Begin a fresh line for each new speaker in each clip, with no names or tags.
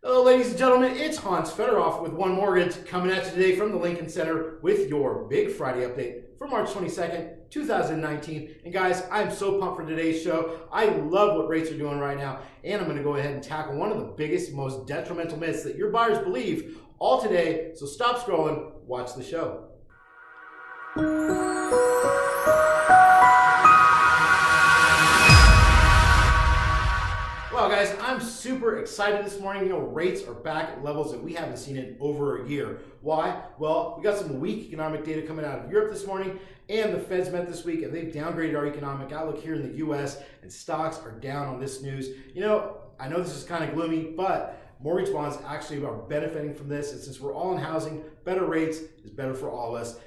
Hello, ladies and gentlemen. It's Hans Fetterhoff with One Mortgage coming at you today from the Lincoln Center with your Big Friday update for March 22nd, 2019. And guys, I'm so pumped for today's show. I love what rates are doing right now, and I'm going to go ahead and tackle one of the biggest, most detrimental myths that your buyers believe all today. So stop scrolling, watch the show. Well, guys, I'm super excited this morning. Rates are back at levels that we haven't seen in over a year. Why? Well, we got some weak economic data coming out of Europe this morning, and the Fed's met this week, and they've downgraded our economic outlook here in the U.S., and stocks are down on this news. I know this is kind of gloomy, but mortgage bonds actually are benefiting from this, and since we're all in housing, better rates is better for all of us.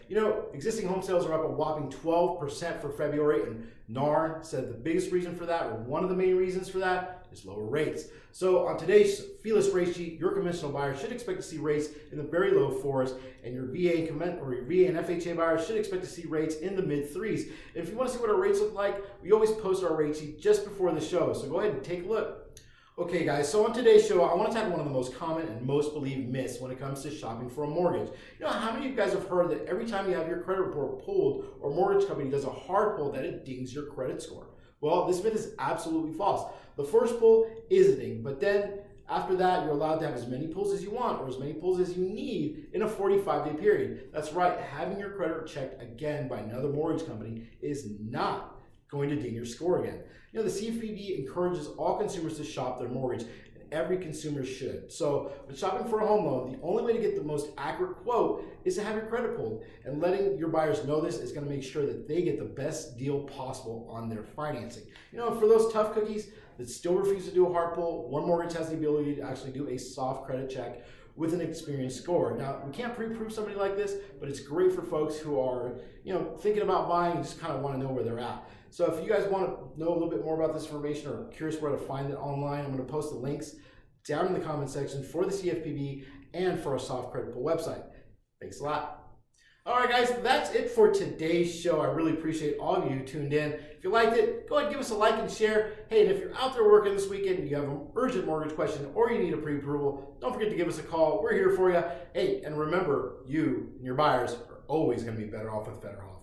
Existing home sales are up a whopping 12% for February, and NAR said the biggest reason for that, or one of the main reasons for that, is lower rates. So on today's feeless rate sheet, your conventional buyer should expect to see rates in the very low fours, and your VA and FHA buyers should expect to see rates in the mid threes. And if you want to see what our rates look like, we always post our rate sheet just before the show, so go ahead and take a look. Okay guys, so on today's show, I want to tackle one of the most common and most believed myths when it comes to shopping for a mortgage. How many of you guys have heard that every time you have your credit report pulled or mortgage company does a hard pull that it dings your credit score? Well, this myth is absolutely false. The first pull is a ding, but then after that, you're allowed to have as many pulls as you want or as many pulls as you need in a 45-day period. That's right, having your credit checked again by another mortgage company is not going to ding your score again. The CFPB encourages all consumers to shop their mortgage, and every consumer should. So when shopping for a home loan, the only way to get the most accurate quote is to have your credit pulled, and letting your buyers know this is going to make sure that they get the best deal possible on their financing. For those tough cookies that still refuse to do a hard pull, One Mortgage has the ability to actually do a soft credit check with an experienced score. Now, we can't pre-approve somebody like this, but it's great for folks who are, thinking about buying and just kind of want to know where they're at. So if you guys want to know a little bit more about this information or curious where to find it online, I'm going to post the links down in the comment section for the CFPB and for our soft credit pull website. Thanks a lot. All right, guys, that's it for today's show. I really appreciate all of you who tuned in. If you liked it, go ahead and give us a like and share. Hey, and if you're out there working this weekend and you have an urgent mortgage question or you need a pre-approval, don't forget to give us a call. We're here for you. Hey, and remember, you and your buyers are always going to be better off with Fetterhoff.